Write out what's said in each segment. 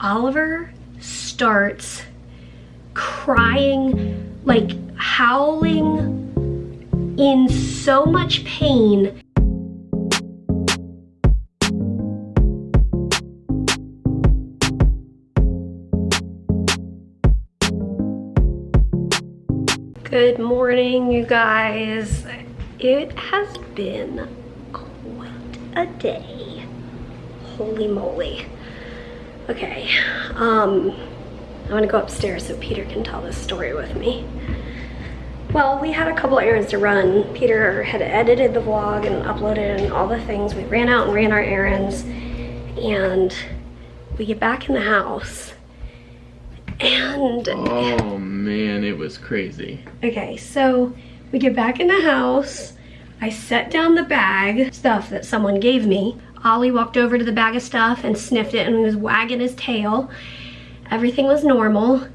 Oliver starts crying, like howling in so much pain. Good morning, you guys. It has been quite a day. Holy moly. Okay, I'm gonna go upstairs so Peter can tell this story with me. Well, we had a couple errands to run. Peter had edited the vlog and uploaded and all the things. We ran out and ran our errands, and we get back in the house, and oh man, it was crazy. Okay, so we get back in the house. I set down the bag, stuff that someone gave me. Ollie walked over to the bag of stuff and sniffed it and he was wagging his tail. Everything was normal.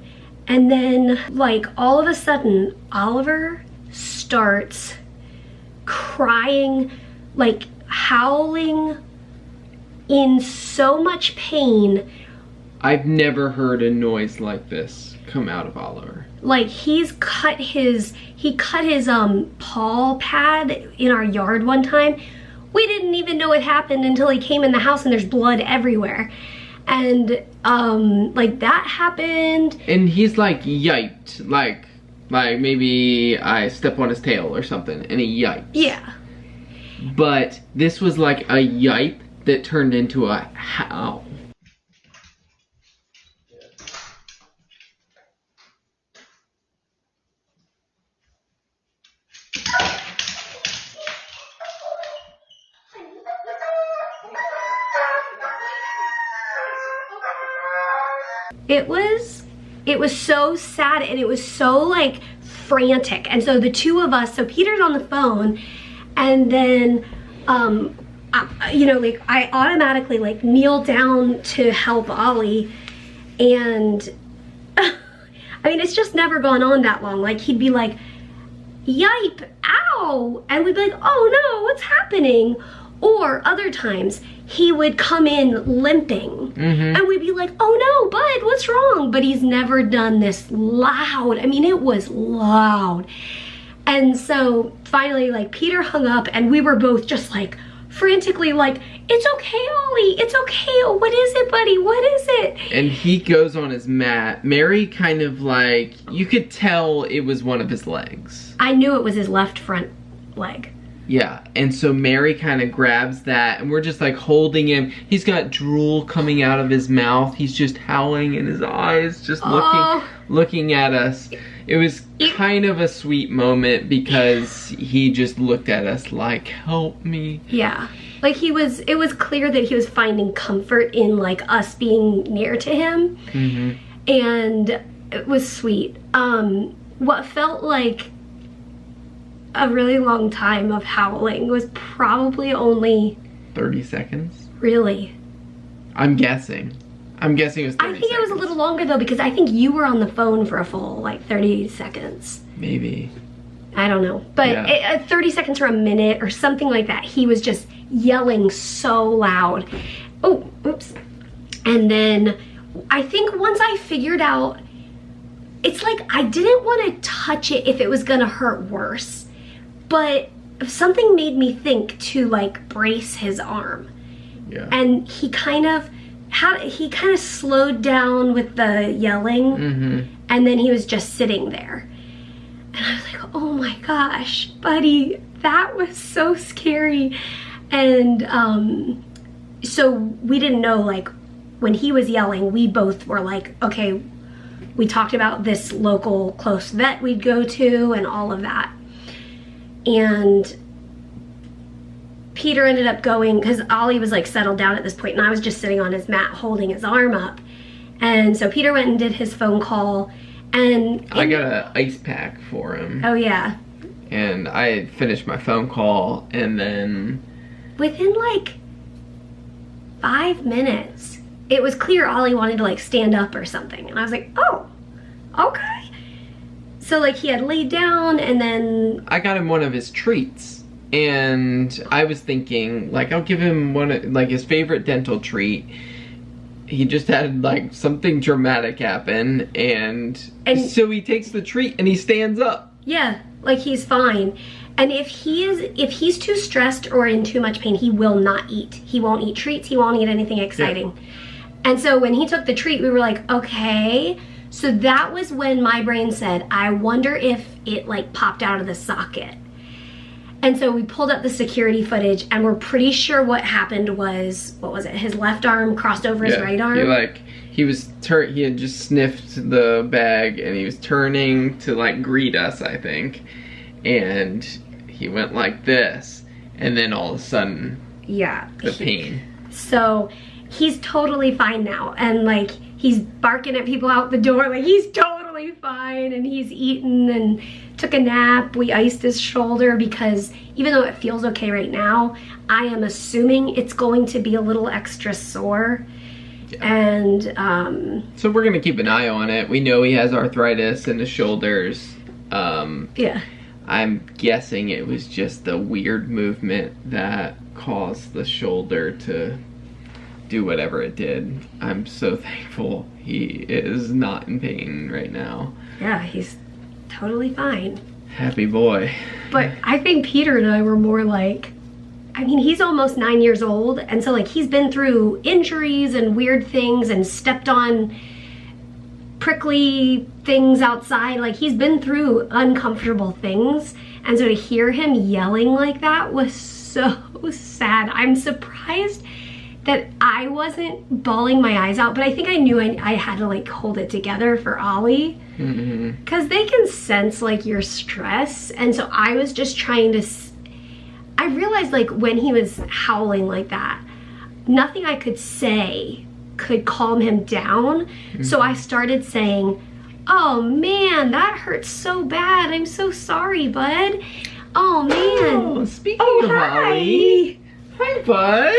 And then, like, all of a sudden, Oliver starts crying, like howling in so much pain. I've never heard a noise like this come out of Oliver. Like, he cut his paw pad in our yard one time. We didn't even know it happened until he came in the house and there's blood everywhere. And like, that happened. And he's like yiped, like maybe I step on his tail or something and he yipes. Yeah. But this was like a yipe that turned into a howl. It was so sad and it was so like frantic. And so the two of us, so Peter's on the phone, and then you know, like, I automatically like kneel down to help Ollie, and I mean, it's just never gone on that long. Like, he'd be like, yipe, ow, and we'd be like, oh no, what's happening? Or other times, he would come in limping, and we'd be like, oh no, bud, what's wrong? But he's never done this loud. I mean, it was loud. And so finally, like, Peter hung up, and we were both just like frantically like, it's okay, Ollie, it's okay. Oh, what is it, buddy? What is it? And he goes on his mat. Mary kind of like, you could tell it was one of his legs. I knew it was his left front leg. Yeah, and so Mary kind of grabs that, and we're just like holding him. He's got drool coming out of his mouth. He's just howling in his eyes, just looking at us. It was kind of a sweet moment because he just looked at us like, help me. Yeah, like, it was clear that he was finding comfort in like us being near to him, and it was sweet. What felt like a really long time of howling was probably only 30 seconds. Really? I'm guessing it was 30 seconds. I think it was a little longer though, because I think you were on the phone for a full like 30 seconds. Maybe. I don't know, but yeah. 30 seconds or a minute or something like that. He was just yelling so loud. Oh, oops. And then I think once I figured out, it's like I didn't want to touch it if it was gonna hurt worse. But something made me think to like brace his arm. Yeah. And he kind of slowed down with the yelling, and then he was just sitting there. And I was like, oh my gosh, buddy, that was so scary. And so we didn't know, like, when he was yelling, we both were like, okay, we talked about this local close vet we'd go to and all of that. And Peter ended up going, because Ollie was like settled down at this point, and I was just sitting on his mat holding his arm up. And so Peter went and did his phone call, and I got an ice pack for him. Oh yeah. And I had finished my phone call, and then within like 5 minutes, it was clear Ollie wanted to like stand up or something, and I was like, oh, okay. So like, he had laid down, and then I got him one of his treats, and I was thinking like, I'll give him one, like, his favorite dental treat. he just had like something dramatic happen, and so he takes the treat and he stands up. Yeah, like he's fine. And if he's too stressed or in too much pain, he will not eat. He won't eat treats. He won't eat anything exciting. Yeah. And so when he took the treat, we were like, okay. So that was when my brain said, I wonder if it like popped out of the socket. And so we pulled up the security footage, and we're pretty sure what happened was, what was it? His left arm crossed over his right arm. He had just sniffed the bag, and he was turning to like greet us, I think. And he went like this, and then all of a sudden, yeah, the pain. So he's totally fine now, and like he's barking at people out the door, like he's totally fine, and he's eaten and took a nap. We iced his shoulder because even though it feels okay right now, I am assuming it's going to be a little extra sore. Yeah. And so we're gonna keep an eye on it. We know he has arthritis in his shoulders. Yeah. I'm guessing it was just the weird movement that caused the shoulder to do whatever it did. I'm so thankful he is not in pain right now. Yeah, he's totally fine. Happy boy. But I think Peter and I were more like, I mean, he's almost 9 years old, and so like he's been through injuries and weird things and stepped on prickly things outside. Like he's been through uncomfortable things, and so to hear him yelling like that was so sad. I'm surprised that I wasn't bawling my eyes out, but I think I knew I had to like hold it together for Ollie, because they can sense like your stress. And so I was just trying to, I realized like when he was howling like that, nothing I could say could calm him down. So I started saying, oh man, that hurts so bad. I'm so sorry, bud. Oh man. Oh, speaking of Ollie. Hi, bud.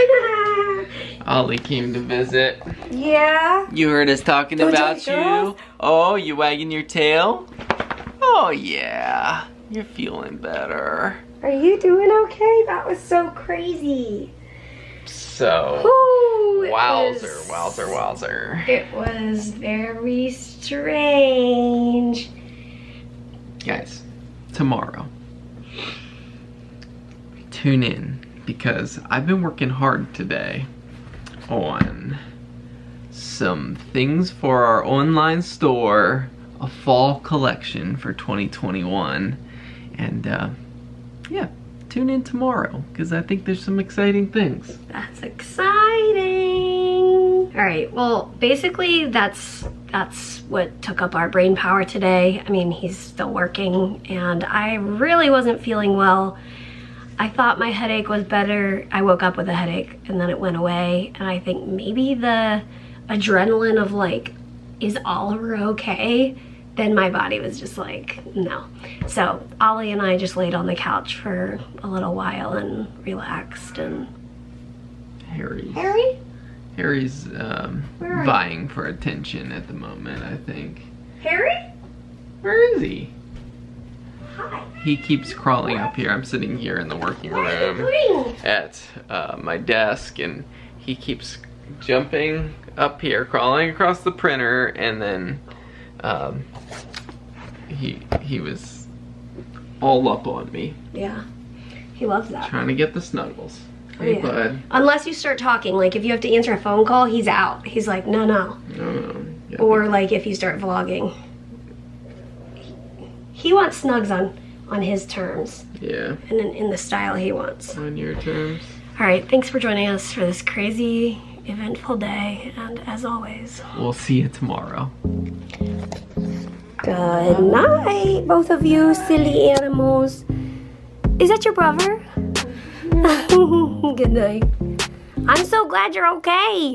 Ollie came to visit. Yeah. You heard us talking about you. Oh, you wagging your tail? Oh yeah. You're feeling better. Are you doing okay? That was so crazy. So, ooh, wowzer. It was very strange. Guys, tomorrow, tune in, because I've been working hard today on some things for our online store, a fall collection for 2021, and yeah. Tune in tomorrow, because I think there's some exciting things. That's exciting. All right, well, basically that's what took up our brain power today. I mean, he's still working, and I really wasn't feeling well. I thought my headache was better. I woke up with a headache, and then it went away, and I think maybe the adrenaline of like, is Oliver okay? Then my body was just like, no. So Ollie and I just laid on the couch for a little while and relaxed. And Harry's vying for attention at the moment, I think. Harry? Where is he? Hi. He keeps crawling up here. I'm sitting here in the working room at my desk, and he keeps jumping up here, crawling across the printer, and then he was all up on me. Yeah, he loves that. Trying to get the snuggles. Hey, bud. Unless you start talking, like if you have to answer a phone call, he's out. He's like, no. Yeah, or like if you start vlogging. He wants snugs on his terms. Yeah. And in the style he wants. On your terms. All right, thanks for joining us for this crazy, eventful day. And as always, we'll see you tomorrow. Good night, both of you silly animals. Is that your brother? Good night. I'm so glad you're okay.